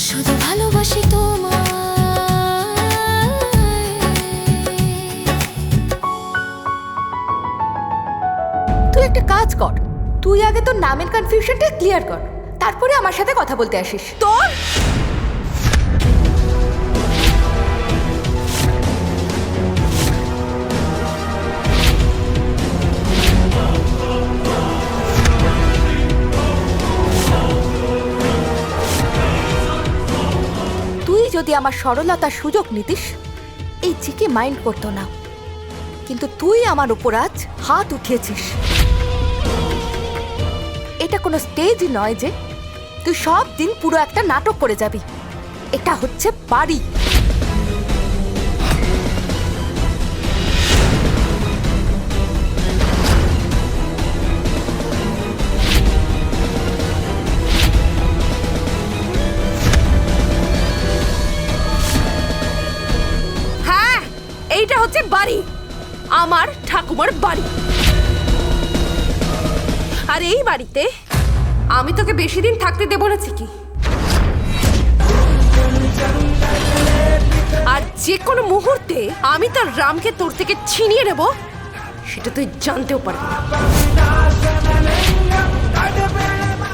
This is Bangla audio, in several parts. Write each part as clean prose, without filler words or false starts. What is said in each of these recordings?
শুধু ভালোবাসি তোমায়। তুই একটা কাজ কর, তুই আগে তোর নামের কনফিউশনটা ক্লিয়ার কর, তারপরে আমার সাথে কথা বলতে আসিস। তোর তুই যদি আমার সরলতার সুযোগ নিতিস, এই চিকে মাইন্ড করতো না, কিন্তু তুই আমার উপর আজ হাত উঠিয়েছিস। এটা কোনো স্টেজ নয় যে তুই সব দিন পুরো একটা নাটক করে যাবি। এটা হচ্ছে বাড়ি। হ্যাঁ, এইটা হচ্ছে বাড়ি, আমার ঠাকুমার বাড়ি। আর এই বাড়িতে আমি তোকে বেশি দিন থাকতে দেব না চিকি। আর যে কোনো মুহূর্তে আমি তোর রামকে তোর থেকে ছিনিয়ে নেব, সেটা তুই জানতেও পারবি না।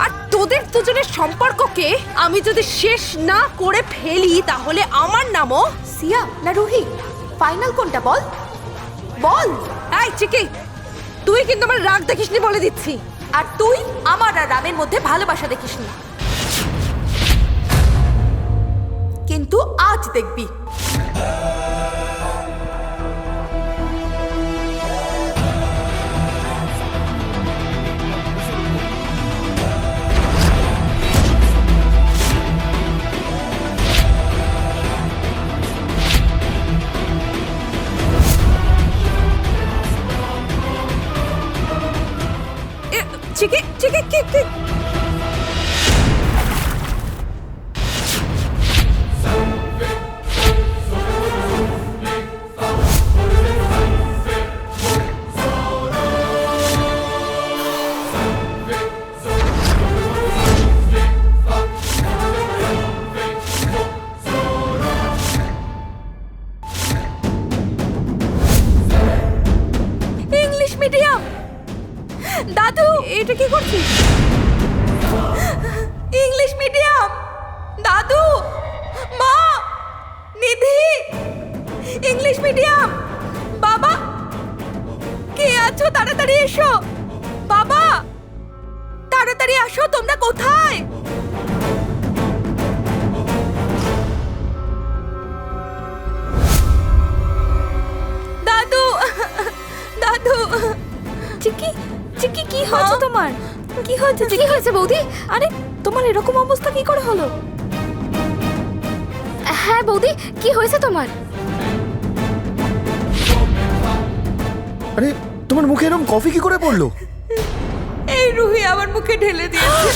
আর তোদের দুজনের সম্পর্ককে আমি যদি শেষ না করে ফেলি, তাহলে আমার নামও সিয়া না রুহি, ফাইনাল কোনটা বল বল। এই চিকি, তুই কিন্তু আমার রাগ দেখিসনি বলে দিচ্ছি। আর তুই আমার আর রামের মধ্যে ভালোবাসা দেখিসনি, কিন্তু আজ দেখবি। চিকি চিকি কি কি ইংলিশ মিডিয়াম দাদু, এটা কি করছিস? ইংলিশ মিডিয়াম দাদু, মা, নিধি, ইংলিশ মিডিয়াম। বাবা, কে আছো? তাড়াতাড়ি এসো। বাবা, তাড়াতাড়ি আসো। তোমরা কোথায়? দাদু, দাদু। চিকি, চিকি, কি হয়েছে তোমার? কি হয়েছে? কি হয়েছে বৌদি? আরে তোমার এরকম অবস্থা কি করে হলো? হ্যাঁ বৌদি, কি হয়েছে তোমার? আরে তোমার মুখে এরকম কফি কি করে পড়লো? এই রুহি আমার মুখে ঢেলে দিয়েছে।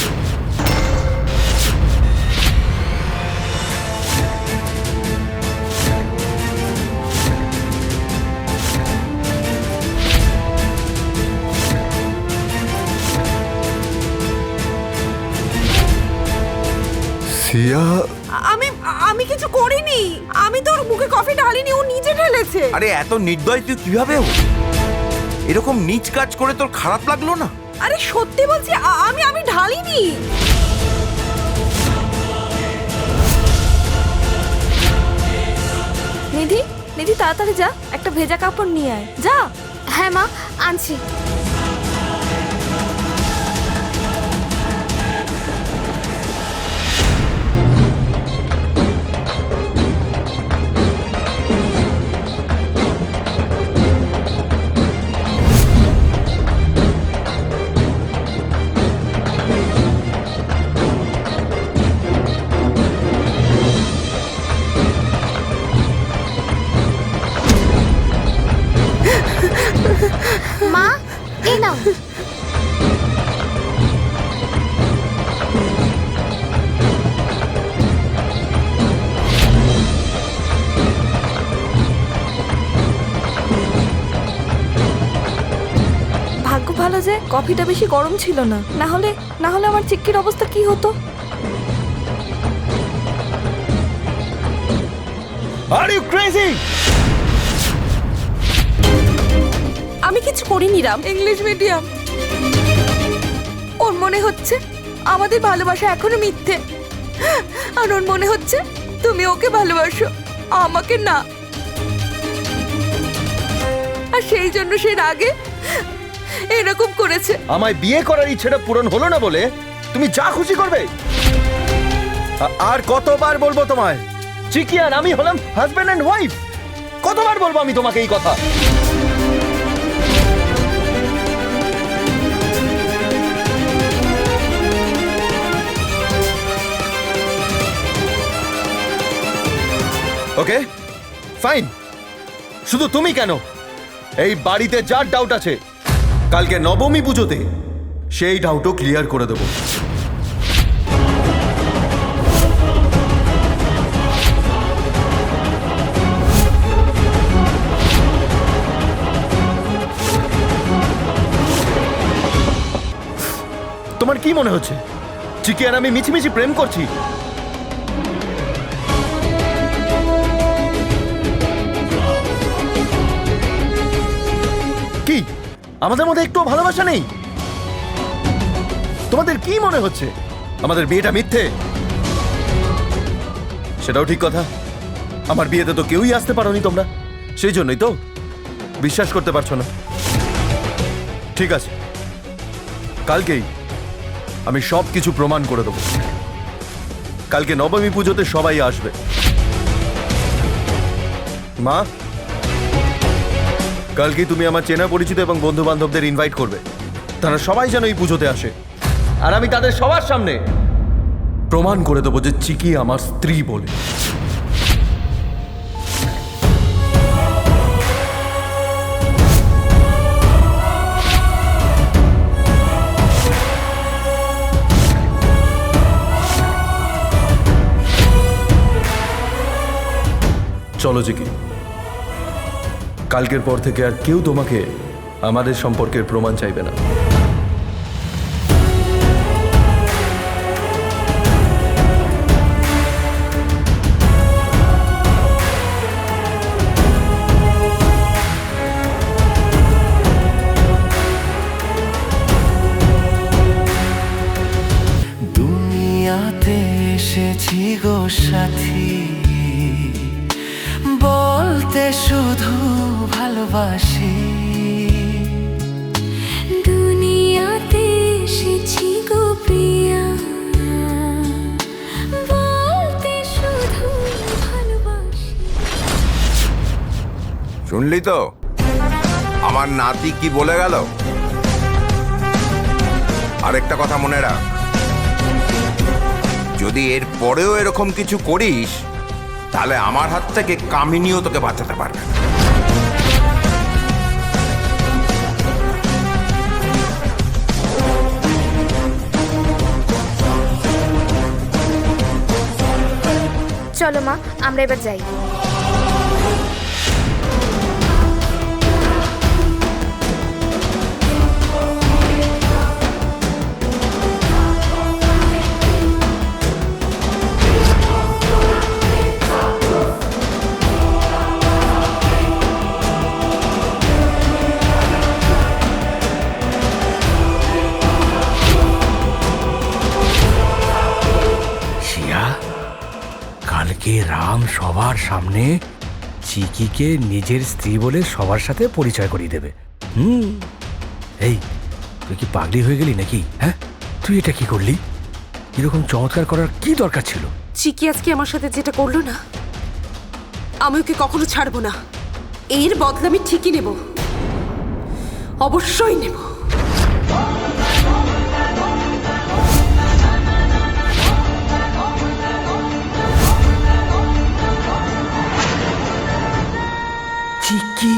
সিয়া, আমি আমি কিছু করিনি। আমি তোর মুখে কফি ঢালিনি, ও নিজে ঢেলেছে। আরে এত নির্দয় তুই কিভাবে এরকম নীচ কাজ করে? তোর খারাপ লাগলো না? আরে সত্যি বলছি, আমি আমি ঢালিনি। নিধি, নিধি তাড়াতাড়ি যা, একটা ভেজা কাপড় নিয়ে আয়, যা। হ্যাঁ মা, আনছি। মা, এই নাও। ভাগ্য ভালো যে কফিটা বেশি গরম ছিল না, না হলে আমার চিক্কির অবস্থা কি হতো। Are you crazy? আমি কিছু করিনি রাম। English medium. ওর মনে হচ্ছে আমাদের ভালোবাসা এখনো মিথ্যে, আর ওর মনে হচ্ছে তুমি ওকে ভালোবাসো, আমাকে না। আর সেই জন্য সে রাগে এরকম করেছে। আমায় বিয়ে করার ইচ্ছেটা পূরণ হলো না বলে তুমি যা খুশি করবে? আর কতবার বলবো তোমায়, চিকি আর আমি হলাম হাজব্যান্ড এন্ড ওয়াইফ? কতবার বলবো আমি তোমাকে এই কথা? ওকে ফাইন, শুধু তুমি কেন, এই বাড়িতে যার ডাউট আছে কালকে নবমী পুজোতে সেই ডাউটও ক্লিয়ার করে দেবো। তোমার কি মনে হচ্ছে চিকি আর আমি মিছিমিছি প্রেম করছি? কি আমাদের মধ্যে একটু ভালোবাসা নেই? তোমাদের কি মনে হচ্ছে আমাদের বিয়েটা মিথ্যে? সেটাও ঠিক কথা, আমার বিয়েতে তো কেউই আসতে পারোনি তোমরা, সেই জন্যই তো বিশ্বাস করতে পারছো না। ঠিক আছে, কালকেই আমি সব কিছু প্রমাণ করে দেবো। কালকে নবমী পুজোতে সবাই আসবে। মা, কালকে তুমি আমার চেনা পরিচিত এবং বন্ধু বান্ধবদের ইনভাইট করবে, তারা সবাই যেন এই পুজোতে আসে, আর আমি তাদের সবার সামনে প্রমাণ করে দেবো যে চিকি আমার স্ত্রী বলে। চলো চিকি, কালকের পর থেকে আর কেউ তোমাকে আমাদের সম্পর্কের প্রমাণ চাইবে না। দুনিয়াতে এসেছি গো সাথী, বলতে শুধু ভালোবাসি। দুনিয়াতে এসেছি গো প্রিয়া, বলতে শুধু ভালোবাসি। শুনলি তো আমার নাতি কি বলে গেল? আরেকটা কথা মনে রাখ, যদি এর পরেও এরকম কিছু করিস তাহলে আমার হাত থেকে কামিনীও তোকে বাঁচাতে পারবে না। চলো মা, আমরা এবার যাই। কালকে রাম সবার সামনে চিকিকে নিজের স্ত্রী বলে সবার সাথে পরিচয় করিয়ে দেবে। এই তুই কি পাগলি হয়ে গেলি নাকি? হ্যাঁ, তুই এটা কি করলি? এরকম চমৎকার করার কি দরকার ছিল? চিকি আজকে আমার সাথে যেটা করলো না, আমি ওকে কখনো ছাড়বো না। এর বদলা আমি ঠিকই নেব, অবশ্যই নেব। চিকি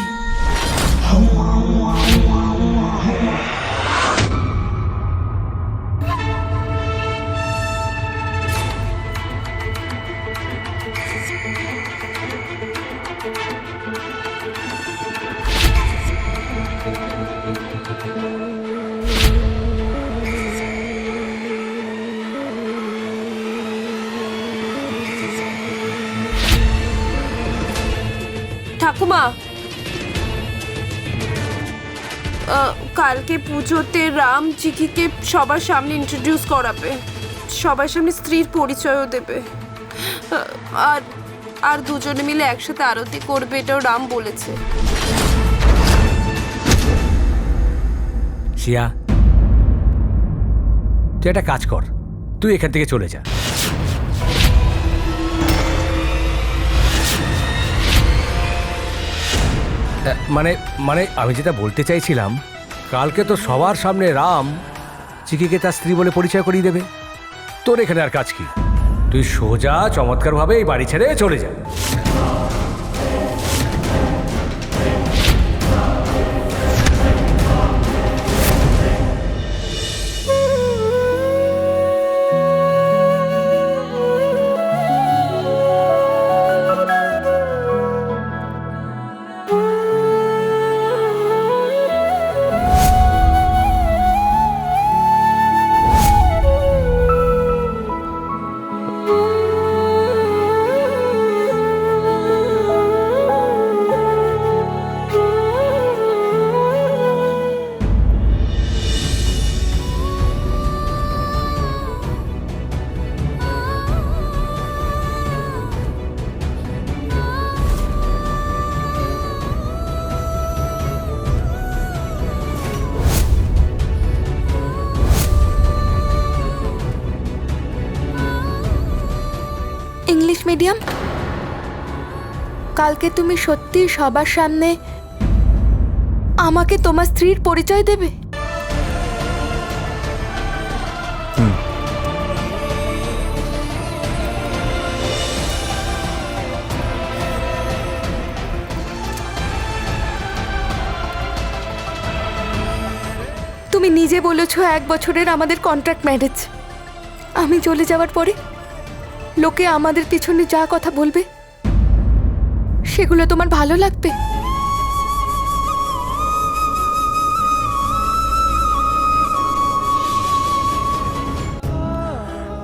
ঠাকুমা, কালকে পুজোতে রাম চিকিকে সবার সামনে ইন্ট্রোডিউস করাবে, সবার সামনে স্ত্রীর পরিচয়ও দেবে, আর আর দুজনে মিলে একসাথে আরতি করবে, এটাও রাম বলেছে। শিয়া, তুই একটা কাজ কর, তুই এখান থেকে চলে যা। মানে মানে আমি যেটা বলতে চাইছিলাম, কালকে তো সবার সামনে রাম চিকিকে তার স্ত্রী বলে পরিচয় করিয়ে দেবে। তোর এখানে আর কাজ কি? তুই সোজা চমৎকারভাবে এই বাড়ি ছেড়ে চলে যা। ইংলিশ মিডিয়াম, কালকে তুমি সত্যি সবার সামনে আমাকে তোমার স্ত্রীর পরিচয় দেবে? তুমি নিজে বলেছো 1 বছরের আমাদের কন্ট্রাক্ট ম্যারেজ। আমি চলে যাওয়ার পরে লোকে আমাদের পিছনে যা কথা বলবে সেগুলো তোমার ভালো লাগবে?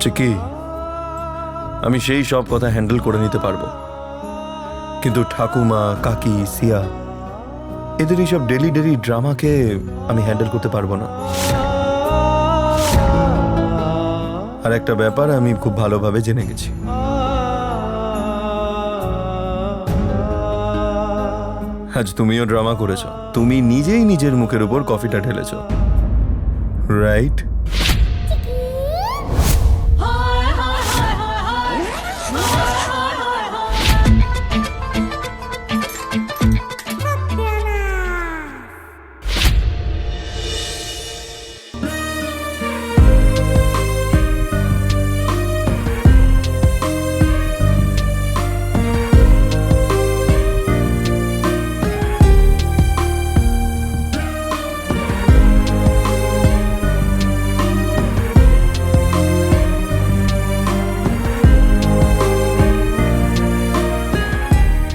চিকি, আমি সেই সব কথা হ্যান্ডেল করে নিতে পারবো, কিন্তু ঠাকুমা, কাকি, সিয়া এদের এইসব ডেলি ডেলি ড্রামাকে আমি হ্যান্ডেল করতে পারবো না। আর একটা ব্যাপার আমি খুব ভালোভাবে জেনে গেছি, আজ তুমিও ড্রামা করেছো। তুমি নিজেই নিজের মুখের উপর কফিটা ঢেলেছো, রাইট?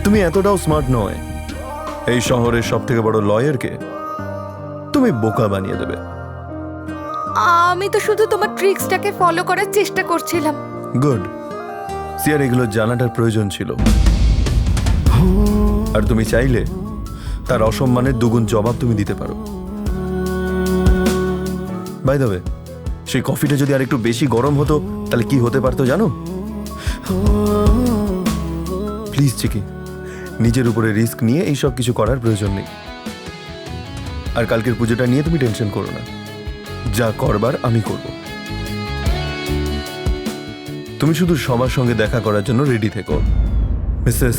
তুমি এতটাও স্মার্ট নয়। এই শহরের সব থেকে বড় লয়ারকে তুমি বোকা বানিয়ে দেবে। আমি তো শুধু তোমার ট্রিক্সটাকে ফলো করার চেষ্টা করছিলাম। গুড। সিয়ার এগুলো জানাটার প্রয়োজন ছিল, আর তুমি চাইলে তার অসম্মানের দ্বিগুণ জবাব তুমি দিতে পারো। বাই দ্য ওয়ে, সেই কফিটা যদি আর একটু বেশি গরম হতো তাহলে কি হতে পারতো জানো? প্লিজ চিকি, নিজের উপরে রিস্ক নিয়ে এইসব কিছু করার প্রয়োজন নেই। আর কালকের পুজোটা নিয়ে তুমি টেনশন করো না, যা করবার আমি করব। তুমি শুধু সবার সঙ্গে দেখা করার জন্য রেডি থেকো, মিসেস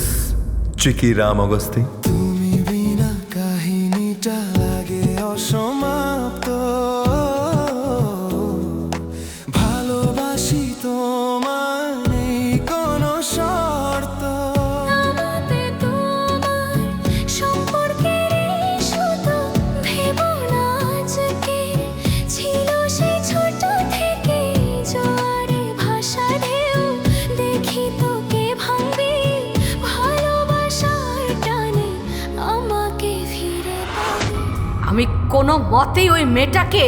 চিকি রাম অগস্তি। তুমি বিনা কাহিনীটা লাগে অসমাপ্ত, ভালোবাসি তোমার নেই কোনো শর্ত। আমি কোনো মতেই ওই মেয়েটাকে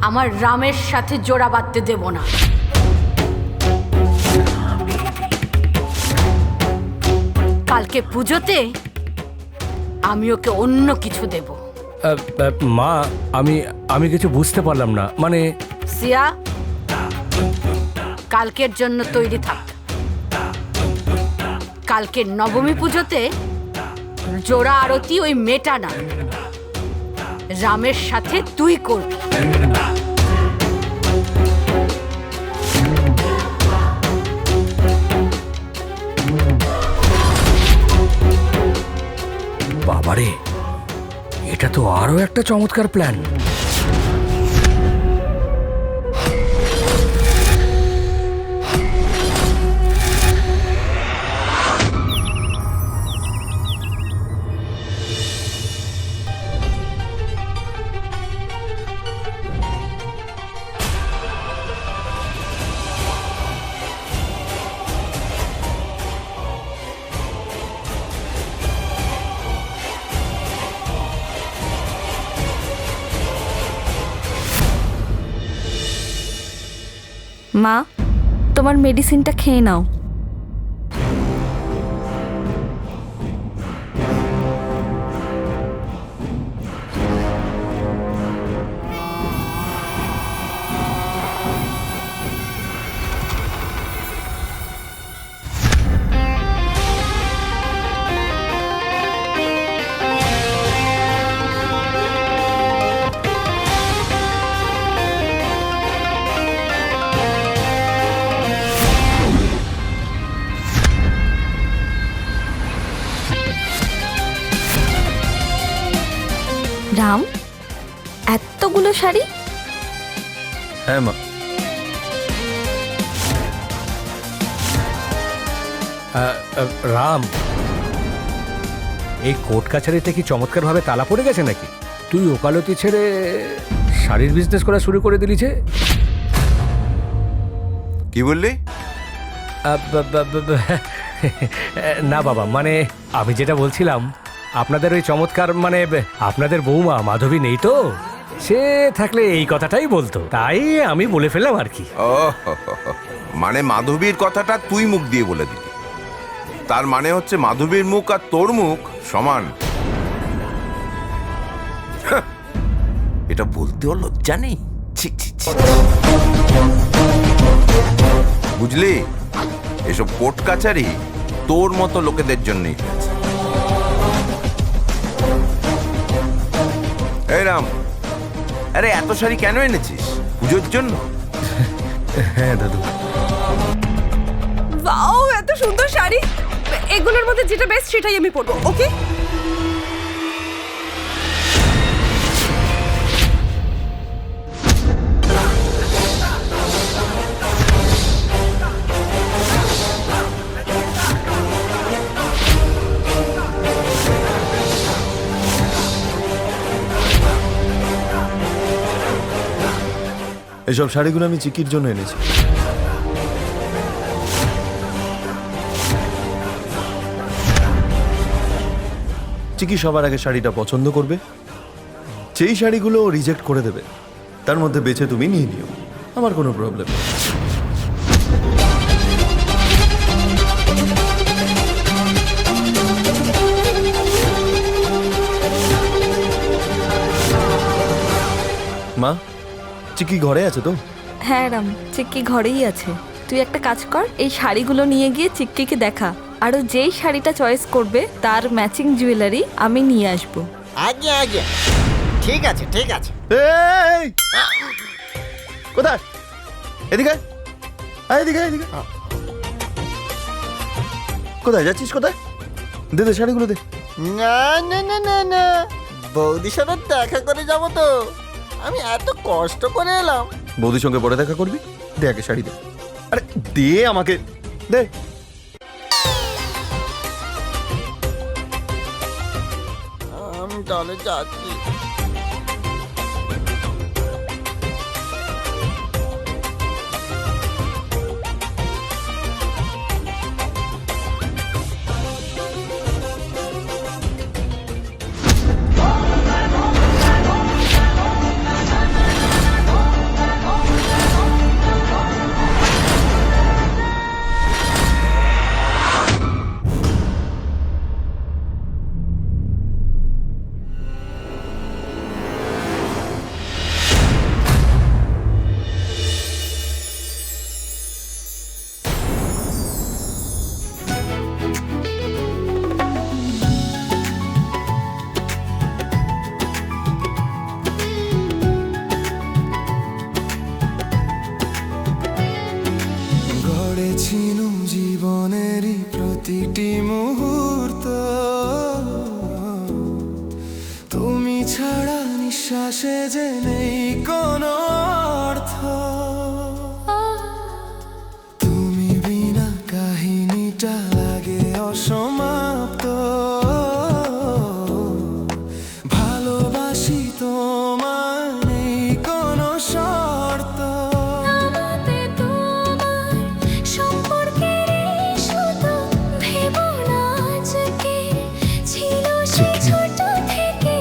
আমার রামের সাথে জোড়া বাঁধতে দেব না। কালকে পুজোতে আমি ওকে অন্য কিছু দেব। মা, আমি আমি কিছু বুঝতে পারলাম না, মানে সিয়া, কালকের জন্য তৈরি থাক। কালকের নবমী পুজোতে জোড়া আরতি ওই মেয়েটা না, রামের সাথে তুই করবি। বাবারে, এটা তো আরো একটা চমৎকার প্ল্যান। মা, তোমার মেডিসিনটা খেয়ে নাও। রাম, এতগুলো শাড়ি? হ্যাঁ মা। রাম, এই কোর্ট কাছারিতে কি চমৎকারভাবে তালা পড়ে গেছে নাকি? তুই ওকালতি ছেড়ে শাড়ির বিজনেস করা শুরু করে দিলি যে? কি বললি? না বাবা, মানে আমি যেটা বলছিলাম, আপনাদের ওই চমৎকার মানে আপনাদের বৌমা মাধবী নেই তো, সে থাকলে এই কথাটাই বলতো, তাই আমি বলে ফেললাম আর কি। ও মানে মাধবীর কথাটা তুই মুখ দিয়ে বলে দিলি, তার মানে হচ্ছে মাধবীর মুখ আর তোর মুখ সমান। হাহ, এটা বলতেও লজ্জা নেই। ছি, ছি, ছি। বুঝলি, এসব কোর্ট কাচারি তোর মতো লোকেদের জন্যই হয়েছে। এই রাম, আরে এত শাড়ি কেন এনেছিস? পুজোর জন্য? হ্যাঁ দাদু। ওয়াও, এত সুন্দর শাড়ি! এগুলোর মধ্যে যেটা বেস্ট সেটাই আমি পরবো, ওকে? এসব শাড়িগুলো আমি চিকির জন্য এনেছি। চিকি সবার আগে শাড়িটা পছন্দ করবে, যেই শাড়িগুলো রিজেক্ট করে দেবে তার মধ্যে বেছে তুমি নিয়ে নিও, আমার কোনো প্রবলেম নেই। মা, চিকি ঘরে আছে তো? হ্যাঁ রাম, চিক্কি ঘরেই আছে। তুই একটা কাজ কর, এই শাড়িগুলো নিয়ে গিয়ে চিক্কিকে দেখা, আরও যেই শাড়িটা চয়েস করবে তার ম্যাচিং জুয়েলারি আমি নিয়ে আসবো। আগে আগে, ঠিক আছে ঠিক আছে। এই কোথায়? এদিকে এদিকে এদিকে। কোথায় যাচ্ছিস? কোথায়? দে দে শাড়িগুলো দে। না না না না না, বৌদির সাথে দেখা করে যাব তো, আমি এত কষ্ট করে এলাম। বৌদির সঙ্গে পরে দেখা করবি? দে আগে শাড়ি দে। আরে দে আমাকে, দে। আমি তাহলে যাচ্ছি। প্রতিটি মুহূর্ত তুমি ছাড়া নিঃশ্বাসে যে নেই কোনো অর্থ তুমি বিনা কাহিনীটা লাগে অসমাপ্ত ভালোবাসি তোমায় নেই কোনো শর্ত আমাতে তোমার সম্পর্কের এই সুতো ভেবো না আজকে ছিল সেই ছোট থেকে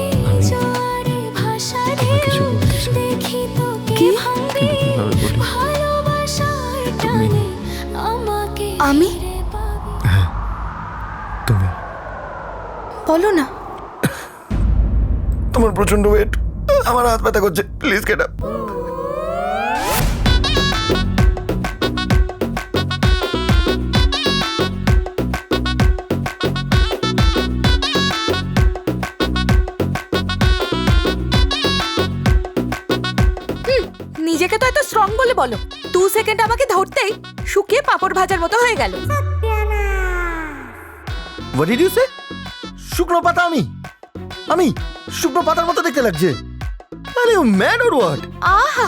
জোয়ারে ভাষা ঢেউ দেখি তোকে ভাঙবে ভালোবাসার টানে আমাকে আমি? ফিরে পাবে। তুমি বলো না। তোমার প্রচন্ড ওয়েট, আমার হাত ব্যথা করছে, প্লিজ গেট আপ। নিজেকে তো এত স্ট্রং বলে বলো, 2 সেকেন্ড আমাকে ধরতেই শুকিয়ে পাঁপড় ভাজার মতো হয়ে গেল। হোয়াট ডিড ইউ সে? শুকনো পাতা? আমি শুকনো পাতার মতো দেখতে লাগছে? আরে ইউ ম্যাড অর হোয়াট? আহা,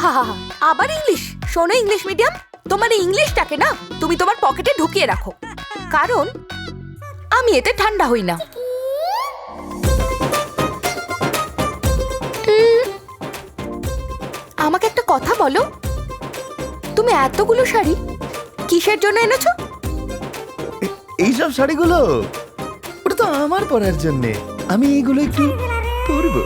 আবার ইংলিশ? শোনো ইংলিশ মিডিয়াম, তোমার এই ইংলিশটাকে না তুমি তোমার পকেটে ঢুকিয়ে রাখো, কারণ আমি এতে ঠান্ডা হই না। আমাকে একটা কথা বলো, তুমি এতগুলো শাড়ি কিসের জন্য এনেছো? এইসব শাড়িগুলো ওটা তো আমার পরার জন্যে, আমি এইগুলো একটু পরবো।